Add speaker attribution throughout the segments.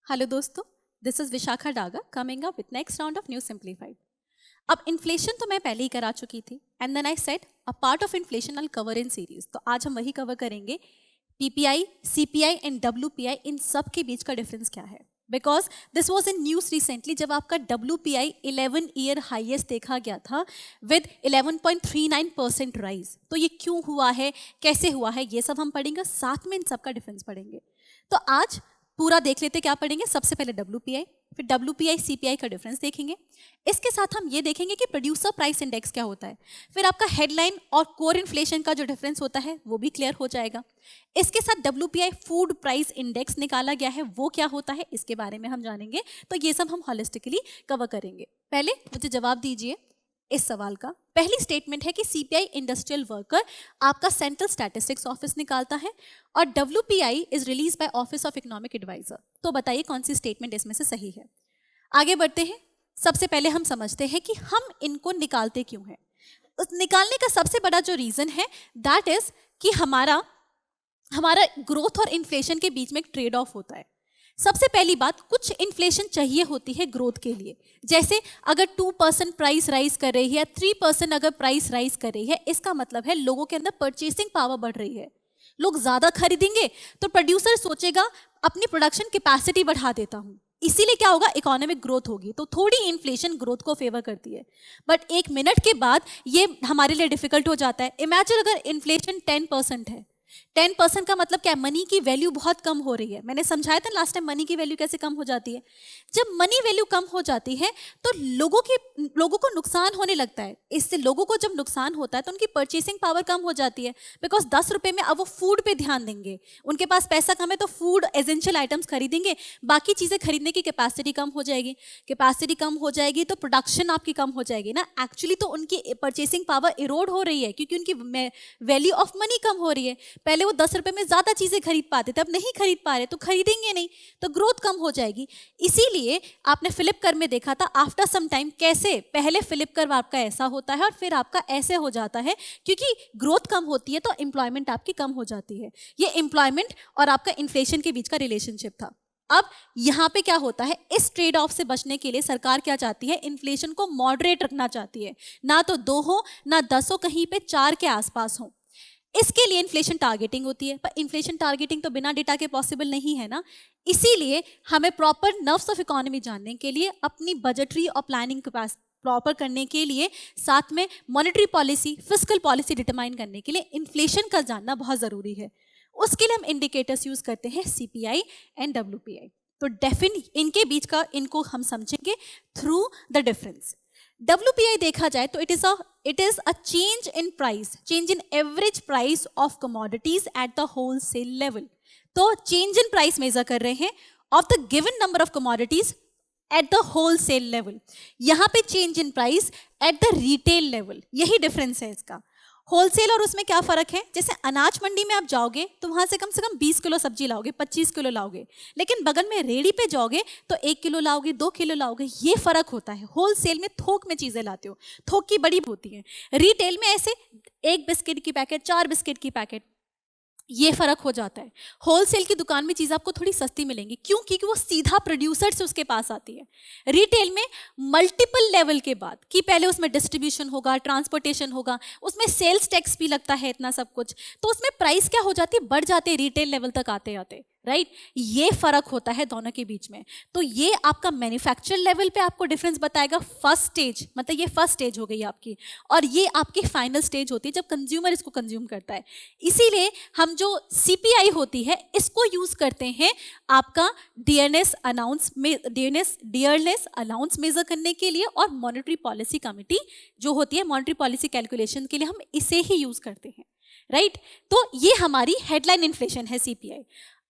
Speaker 1: Hello दोस्तों, this is Vishakha Daga coming up with next round of news simplified. अब inflation तो मैं पहले ही करा चुकी थी and then I said a part of inflation I cover in series. तो आज हम वही कवर करेंगे, पीपीआई, सीपीआई एंड डब्ल्यूपीआई, इन सब के बीच का डिफरेंस क्या है। Because this was in news recently जब आपका डब्ल्यूपीआई 11 ईयर हाइएस्ट देखा गया था विद 11.39% राइज। तो ये क्यों हुआ है, कैसे हुआ है, ये सब हम पढ़ेंगे, साथ में इन सब का डिफरेंस पढ़ेंगे। तो आज पूरा देख लेते क्या पढ़ेंगे। सबसे पहले डब्ल्यूपीआई, फिर डब्ल्यूपीआई सीपीआई का डिफरेंस देखेंगे। इसके साथ हम ये देखेंगे कि प्रोड्यूसर प्राइस इंडेक्स क्या होता है। फिर आपका हेडलाइन और कोर इन्फ्लेशन का जो डिफरेंस होता है वो भी क्लियर हो जाएगा। इसके साथ डब्ल्यूपीआई फूड प्राइस इंडेक्स निकाला गया है, वो क्या होता है इसके बारे में हम जानेंगे। तो ये सब हम हॉलिस्टिकली कवर करेंगे। पहले मुझे जवाब दीजिए इस सवाल का। पहली स्टेटमेंट है कि सीपीआई इंडस्ट्रियल वर्कर आपका सेंट्रल स्टैटिस्टिक्स ऑफिस निकालता है और WPI is release by office of economic adviser. तो बताइए कौन सी स्टेटमेंट इसमें से सही है। आगे बढ़ते हैं। सबसे पहले हम समझते हैं कि हम इनको निकालते क्यों हैं। उस निकालने का सबसे बड़ा जो रीजन है दैट इज कि हमारा ग्रोथ और इन्फ्लेशन के बीच में एक ट्रेड ऑफ होता है। सबसे पहली बात, कुछ इन्फ्लेशन चाहिए होती है ग्रोथ के लिए। जैसे अगर 2% प्राइस राइज कर रही है या 3% अगर प्राइस राइज कर रही है, इसका मतलब है लोगों के अंदर परचेसिंग पावर बढ़ रही है, लोग ज्यादा खरीदेंगे तो प्रोड्यूसर सोचेगा अपनी प्रोडक्शन कैपेसिटी बढ़ा देता हूं, इसीलिए क्या होगा, इकोनॉमिक ग्रोथ होगी। तो थोड़ी इन्फ्लेशन ग्रोथ को फेवर करती है, बट एक मिनट के बाद ये हमारे लिए डिफिकल्ट हो जाता है। इमेजिन अगर इन्फ्लेशन 10% है, 10% का मतलब क्या है, मनी की वैल्यू बहुत कम हो रही है। मैंने समझाया था लास्ट टाइम मनी की वैल्यू कैसे कम हो जाती है। जब मनी वैल्यू कम हो जाती है तो लोगों को नुकसान होने लगता है। इससे लोगों को जब नुकसान होता है तो उनकी परचेसिंग पावर कम हो जाती है। बिकॉज 10 रुपए में अब वो फूड पे ध्यान देंगे, उनके पास पैसा कम है तो फूड एसेंशियल आइटम्स खरीदेंगे, बाकी चीजें खरीदने की कैपेसिटी कम हो जाएगी। कैपेसिटी कम हो जाएगी तो प्रोडक्शन आपकी कम हो जाएगी ना। एक्चुअली तो उनकी परचेसिंग पावर इरोड हो रही है क्योंकि उनकी वैल्यू ऑफ मनी कम हो रही है। पहले वो 10 रुपए में ज्यादा चीजें खरीद पाते थे, अब नहीं खरीद पा रहे तो खरीदेंगे नहीं, तो ग्रोथ कम हो जाएगी। इसीलिए आपने फिलिप कर में देखा था आफ्टर सम टाइम कैसे पहले फिलिप कर आपका ऐसा होता है और फिर आपका ऐसे हो जाता है, क्योंकि ग्रोथ कम होती है तो एम्प्लॉयमेंट आपकी कम हो जाती है। ये एम्प्लॉयमेंट और आपका इन्फ्लेशन के बीच का रिलेशनशिप था। अब यहां पे क्या होता है, इस ट्रेड ऑफ से बचने के लिए सरकार क्या चाहती है, इन्फ्लेशन को मॉडरेट रखना चाहती है। ना तो 2 हो ना 10 हो, कहीं पे 4 के आसपास हो। इसके लिए इन्फ्लेशन टारगेटिंग होती है, पर इन्फ्लेशन टारगेटिंग तो बिना डेटा के पॉसिबल नहीं है ना। इसीलिए हमें प्रॉपर नर्व्स ऑफ इकोनॉमी जानने के लिए, अपनी बजटरी और प्लानिंग प्रॉपर करने के लिए, साथ में monetary policy, fiscal policy determine करने के लिए इन्फ्लेशन का जानना बहुत जरूरी है। उसके लिए हम इंडिकेटर्स यूज करते हैं सीपीआई एंड डब्ल्यूपीआई। तो इनके बीच का इनको हम समझेंगे थ्रू द डिफरेंस। WPI देखा जाए तो it is a change in average price of commodities at the wholesale level। तो change in price मेजर कर रहे हैं of the given number of commodities at the wholesale level। यहां पे change in price at the retail level, यही difference है इसका। Wholesale और उसमें क्या फर्क है, जैसे अनाज मंडी में आप जाओगे तो वहां से कम 20 किलो सब्जी लाओगे, 25 किलो लाओगे, लेकिन बगल में रेड़ी पे जाओगे तो 1 किलो लाओगे, 2 किलो लाओगे। ये फर्क होता है। होलसेल में थोक में चीजें लाते हो, थोक की बड़ी होती है। रिटेल में ऐसे 1 बिस्किट की पैकेट, 4 बिस्किट की पैकेट, ये फर्क हो जाता है। होलसेल की दुकान में चीज आपको थोड़ी सस्ती मिलेंगी, क्यों, क्योंकि वो सीधा प्रोड्यूसर से उसके पास आती है। रिटेल में मल्टीपल लेवल के बाद, कि पहले उसमें डिस्ट्रीब्यूशन होगा, ट्रांसपोर्टेशन होगा, उसमें सेल्स टैक्स भी लगता है, इतना सब कुछ, तो उसमें प्राइस क्या हो जाती है, बढ़ जाते हैं रिटेल लेवल तक आते आते, राइट। ये फर्क होता है दोनों के बीच में। तो ये आपका मैन्युफैक्चर लेवल पे आपको डिफरेंस बताएगा। फर्स्ट स्टेज, मतलब ये फर्स्ट स्टेज हो गई आपकी, और ये आपकी फाइनल स्टेज होती है जब कंज्यूमर इसको कंज्यूम करता है। इसीलिए हम जो सीपीआई होती है इसको यूज करते हैं आपका डियरनेस अलाउंस मेजर करने के लिए, और मॉनेटरी पॉलिसी कमिटी जो होती है मॉनेटरी पॉलिसी कैलकुलेशन के लिए हम इसे ही यूज करते हैं, राइट। तो ये हमारी हेडलाइन इन्फ्लेशन है सीपीआई।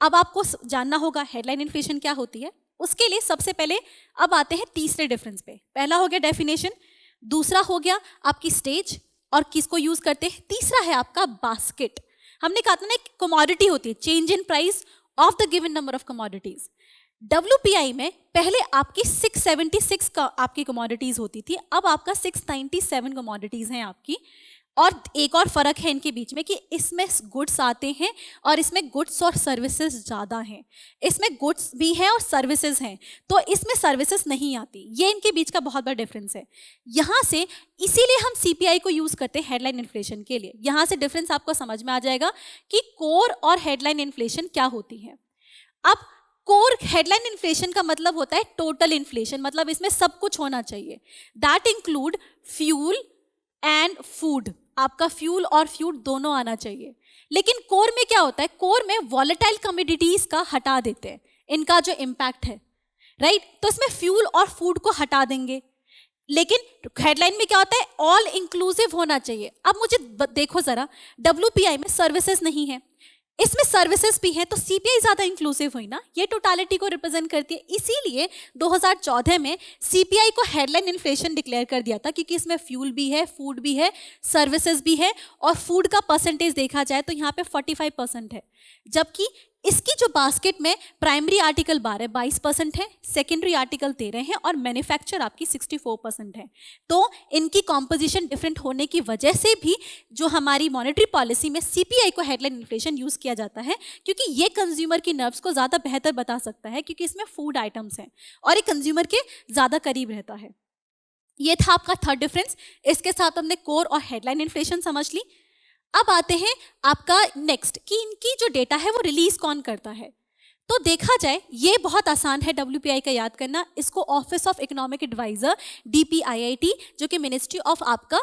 Speaker 1: अब आपको जानना होगा हेडलाइन इन्फ्लेशन क्या होती है। उसके लिए सबसे पहले अब आते हैं तीसरे डिफरेंस पे। पहला हो गया डेफिनेशन, दूसरा हो गया आपकी स्टेज और किसको यूज करते हैं, तीसरा है आपका बास्केट। हमने कहा था ना एक कमोडिटी होती है, change in price of the given number of commodities. WPI में पहले आपकी 676 का आपकी कमोडिटीज होती थी, अब आपका 697 कमोडिटीज हैं आपकी। और एक और फर्क है इनके बीच में कि इसमें गुड्स आते हैं और इसमें गुड्स और सर्विसेज ज़्यादा हैं। इसमें गुड्स भी हैं और सर्विसेज हैं, तो इसमें सर्विसेज नहीं आती। ये इनके बीच का बहुत बड़ा डिफरेंस है। यहाँ से इसीलिए हम सीपीआई को यूज़ करते हैं हेडलाइन इन्फ्लेशन के लिए। यहाँ से डिफरेंस आपको समझ में आ जाएगा कि कोर और हेडलाइन इन्फ्लेशन क्या होती है। अब कोर हेडलाइन इन्फ्लेशन का मतलब होता है टोटल इन्फ्लेशन, मतलब इसमें सब कुछ होना चाहिए। That include fuel and food, आपका फ्यूल और फूड दोनों आना चाहिए। लेकिन कोर में क्या होता है, कोर में वॉलेटाइल कमोडिटीज का हटा देते हैं, इनका जो इम्पैक्ट है, राइट। तो इसमें फ्यूल और फूड को हटा देंगे। लेकिन हेडलाइन में क्या होता है, ऑल इंक्लूसिव होना चाहिए। अब मुझे देखो जरा, डब्ल्यूपीआई में सर्विसेज नहीं है, इसमें सर्विसेज भी है, तो सीपीआई ज्यादा इंक्लूसिव हुई ना, ये टोटालिटी को रिप्रेजेंट करती है। इसीलिए 2014 में सीपीआई को हेडलाइन इन्फ्लेशन डिक्लेयर कर दिया था, क्योंकि इसमें फ्यूल भी है, फूड भी है, सर्विसेज भी है, और फूड का परसेंटेज देखा जाए तो यहाँ पे 45% है, जबकि इसकी जो बास्केट में प्राइमरी आर्टिकल 22% है, सेकेंडरी आर्टिकल 13 है, और मैन्युफैक्चर आपकी 64% है। तो इनकी कॉम्पोजिशन डिफरेंट होने की वजह से भी जो हमारी मॉनेटरी पॉलिसी में सीपीआई को हेडलाइन इन्फ्लेशन यूज किया जाता है, क्योंकि ये कंज्यूमर की नर्व्स को ज़्यादा बेहतर बता सकता है, क्योंकि इसमें फूड आइटम्स हैं और ये कंज्यूमर के ज़्यादा करीब रहता है। ये था आपका थर्ड डिफरेंस। इसके साथ हमने कोर और हेडलाइन इन्फ्लेशन समझ ली। अब आते हैं आपका नेक्स्ट कि इनकी जो डेटा है वो रिलीज कौन करता है। तो देखा जाए ये बहुत आसान है डब्ल्यूपीआई का याद करना। इसको office of economic adviser DPIIT, जो कि मिनिस्ट्री ऑफ आपका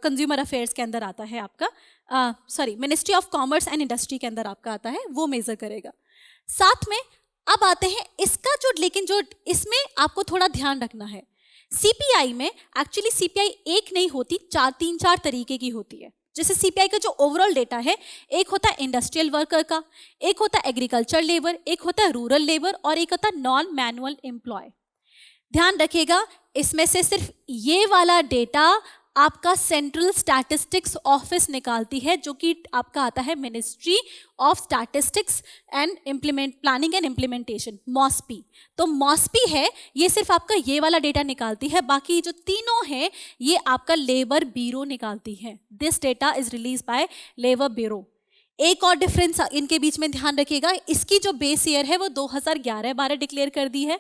Speaker 1: कंज्यूमर अफेयर्स के अंदर आता है, आपका ministry of commerce and industry के अंदर आपका आता है, वो मेजर करेगा। साथ में अब आते हैं इसका जो, लेकिन जो इसमें आपको थोड़ा ध्यान रखना है, सीपीआई में एक्चुअली सीपीआई एक नहीं होती, तीन चार तरीके की होती है। जैसे सीपीआई का जो ओवरऑल डेटा है, एक होता है इंडस्ट्रियल वर्कर का, एक होता है एग्रीकल्चर लेबर, एक होता है रूरल लेबर, और एक होता है नॉन मैनुअल एम्प्लॉय। ध्यान रखिएगा, इसमें से सिर्फ ये वाला डेटा आपका सेंट्रल स्टैटिस्टिक्स ऑफिस निकालती है, जो कि आपका आता है Ministry of Statistics and Planning and Implementation, MOSPI. तो मॉस्पी है, ये सिर्फ आपका ये वाला डेटा निकालती है, बाकी जो तीनों है ये आपका लेबर ब्यूरो निकालती है। This data is release by labour bureau. एक और डिफरेंस इनके बीच में ध्यान रखिएगा, इसकी जो बेस ईयर है वो 2011-12 डिक्लेयर कर दी है।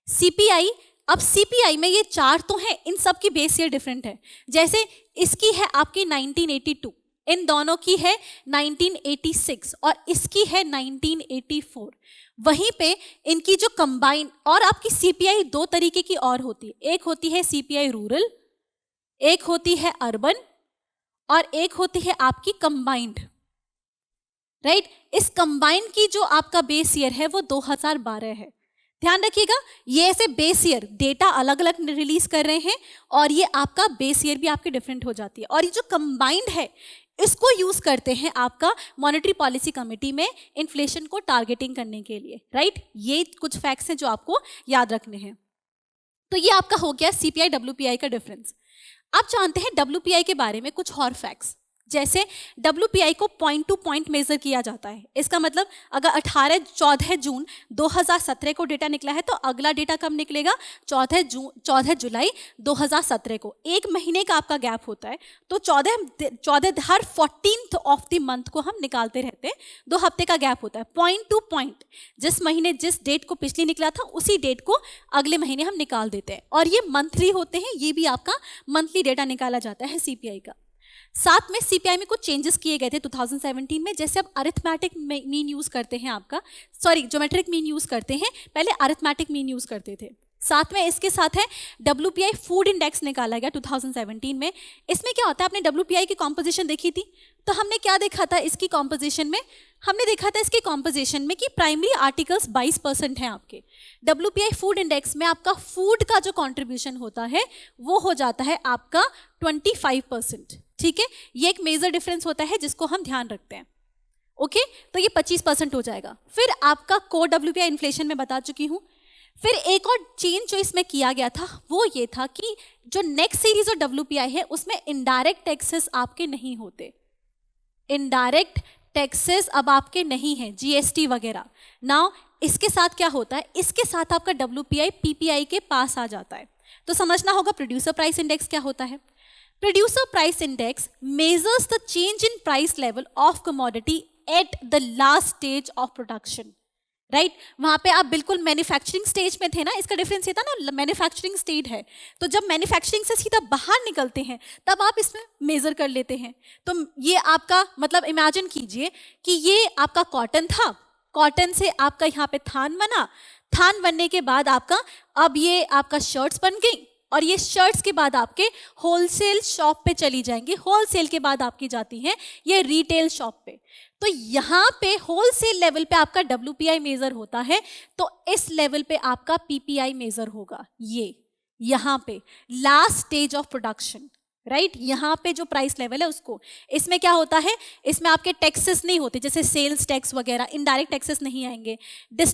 Speaker 1: सीपीआई, अब सीपीआई में ये चार तो हैं, इन सब की बेस ईयर डिफरेंट है। जैसे इसकी है आपकी 1982, इन दोनों की है 1986, और इसकी है 1984। वहीं पे इनकी जो कंबाइन, और आपकी सीपीआई दो तरीके की और होती है, एक होती है सीपीआई रूरल, एक होती है अर्बन, और एक होती है आपकी कंबाइंड, राइट। इस कंबाइंड की जो आपका बेस ईयर है वो 2012 है। ध्यान रखिएगा, ये ऐसे बेस ईयर डेटा अलग अलग रिलीज कर रहे हैं, और ये आपका बेस ईयर भी आपकी डिफरेंट हो जाती है। और ये जो कंबाइंड है, इसको यूज करते हैं आपका मॉनेटरी पॉलिसी कमेटी में इन्फ्लेशन को टारगेटिंग करने के लिए, राइट। ये कुछ फैक्ट्स हैं जो आपको याद रखने हैं। तो ये आपका हो गया सीपीआई डब्ल्यूपीआई का डिफरेंस। अब जानते हैं डब्ल्यूपीआई के बारे में कुछ और फैक्ट्स। जैसे डब्ल्यूपीआई को पॉइंट टू पॉइंट मेजर किया जाता है। इसका मतलब अगर 14 जून 2017 को डेटा निकला है, तो अगला डेटा कब निकलेगा, 14 जुलाई 2017 को। एक महीने का आपका गैप होता है, तो 14 हर 14th ऑफ द मंथ को हम निकालते रहते हैं, 2 हफ्ते का गैप होता है। पॉइंट टू पॉइंट, जिस महीने जिस डेट को पिछली निकला था उसी डेट को अगले महीने हम निकाल देते हैं, और ये मंथली होते हैं। ये भी आपका मंथली डेटा निकाला जाता है सीपीआई का। साथ में सीपीआई में कुछ चेंजेस किए गए थे 2017 में। जैसे अब अरिथमेटिक मीन यूज करते हैं, ज्योमेट्रिक मीन यूज करते हैं, पहले अरिथमेटिक मीन यूज करते थे। साथ में इसके साथ है डब्ल्यूपीआई फूड इंडेक्स निकाला गया 2017 में। इसमें क्या होता है, आपने डब्ल्यूपीआई की कॉम्पोजिशन देखी थी, तो हमने क्या देखा था इसकी कॉम्पोजिशन में, हमने देखा था इसकी कॉम्पोजिशन में कि प्राइमरी आर्टिकल्स 22% हैं आपके। डब्ल्यूपीआई फूड इंडेक्स में आपका फूड का जो कॉन्ट्रीब्यूशन होता है वो हो जाता है आपका 25%, ठीक है। ये एक मेजर डिफरेंस होता है जिसको हम ध्यान रखते हैं, ओके। तो ये 25% हो जाएगा। फिर आपका कोर डब्ल्यूपीआई इन्फ्लेशन में बता चुकी हूँ। फिर एक और चेंज जो इसमें किया गया था वो ये था कि जो नेक्स्ट सीरीज ऑफ डब्ल्यूपीआई है उसमें इनडायरेक्ट टैक्सेस आपके नहीं होते। इनडायरेक्ट टैक्सेस अब आपके नहीं हैं, जीएसटी वगैरह। नाउ इसके साथ क्या होता है, इसके साथ आपका डब्ल्यूपीआई पीपीआई के पास आ जाता है। तो समझना होगा प्रोड्यूसर प्राइस इंडेक्स क्या होता है। Producer price index measures the change in price level of commodity at the last stage of production. Right वहां पे आप बिल्कुल मैन्युफैक्चरिंग स्टेज में थे ना, इसका डिफरेंस ये था ना, मैन्युफैक्चरिंग स्टेज है, तो जब मैन्युफैक्चरिंग से सीधा बाहर निकलते हैं तब आप इसमें मेजर कर लेते हैं। तो ये आपका मतलब इमेजिन कीजिए कि ये आपका कॉटन था, कॉटन से आपका यहाँ पे थान बना, थान बनने के बाद आपका अब ये आपका शर्ट्स बन गई, और ये शर्ट्स के बाद आपके होलसेल शॉप पे चली जाएंगी, होलसेल के बाद आपकी जाती हैं ये रिटेल शॉप पे। तो यहाँ पे होलसेल लेवल पे आपका WPI मेजर होता है, तो इस लेवल पे आपका PPI मेजर होगा। ये यहाँ पे last stage of production, right यहाँ पे जो प्राइस लेवल है उसको, इसमें क्या होता है, इसमें आपके टैक्सेस नहीं होते, जैसे सेल्स टैक्स वगैरह, इनडायरेक्ट टैक्सेस नहीं आएंगे,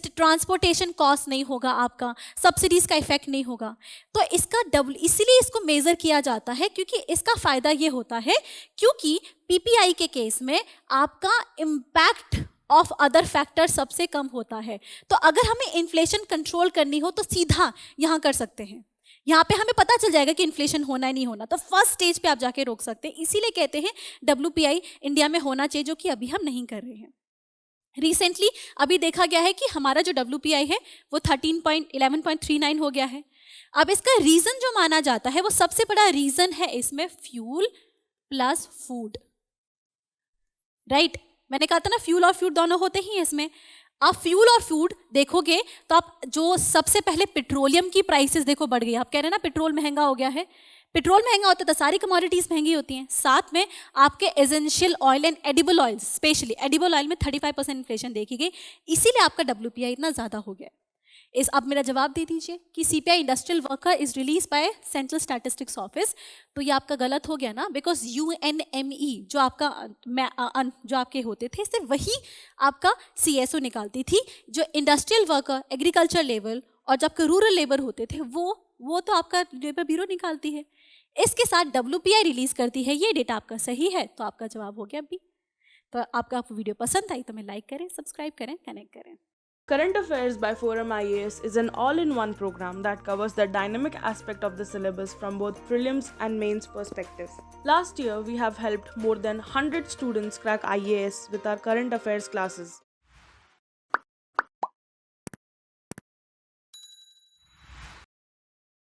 Speaker 1: ट्रांसपोर्टेशन कॉस्ट नहीं होगा आपका, सब्सिडीज का इफेक्ट नहीं होगा। तो इसका इसीलिए इसको मेजर किया जाता है, क्योंकि इसका फायदा ये होता है क्योंकि PPI के केस में आपका इम्पैक्ट ऑफ अदर फैक्टर सबसे कम होता है। तो अगर हमें इन्फ्लेशन कंट्रोल करनी हो तो सीधा यहाँ कर सकते हैं, यहाँ पे हमें पता चल जाएगा कि इन्फ्लेशन होना है नहीं होना, तो फर्स्ट स्टेज पे आप जाके रोक सकते हैं। इसीलिए कहते हैं WPI इंडिया में होना चाहिए, जो कि अभी हम नहीं कर रहे हैं। रिसेंटली अभी देखा गया है कि हमारा जो WPI है वो 11.39 हो गया है। अब इसका रीजन जो माना जाता है वो सबसे बड़ा रीजन है इसमें फ्यूल प्लस फूड, राइट मैंने कहा था ना फ्यूल और फूड दोनों होते ही हैं इसमें। आप फ्यूल और फूड देखोगे तो आप जो सबसे पहले पेट्रोलियम की प्राइसेस देखो बढ़ गई। आप कह रहे हैं ना पेट्रोल महंगा हो गया है, पेट्रोल महंगा होता है तो सारी कमोडिटीज महंगी होती हैं। साथ में आपके essential oil and edible oil, specially edible oil में 35% इन्फ्लेशन देखी गई, इसीलिए आपका WPI इतना ज़्यादा हो गया। इस अब मेरा जवाब दे दीजिए कि CPI industrial worker is release by central statistics office, तो ये आपका गलत हो गया ना, बिकॉज UNME जो आपका जो आपके होते थे सिर्फ वही आपका CSO निकालती थी, जो इंडस्ट्रियल वर्कर एग्रीकल्चर लेवल और जब आपके रूरल लेबर होते थे वो तो आपका लेबर ब्यूरो निकालती है। इसके साथ WPI रिलीज करती है, ये डेटा आपका सही है, तो आपका जवाब हो गया B। तो आपको वीडियो पसंद आई तो मैं लाइक करें, सब्सक्राइब करें, कनेक्ट करें।
Speaker 2: Current Affairs by Forum IAS is an all-in-one program that covers the dynamic aspect of the syllabus from both prelims and mains perspective. Last year, we have helped more than 100 students crack IAS with our current affairs classes.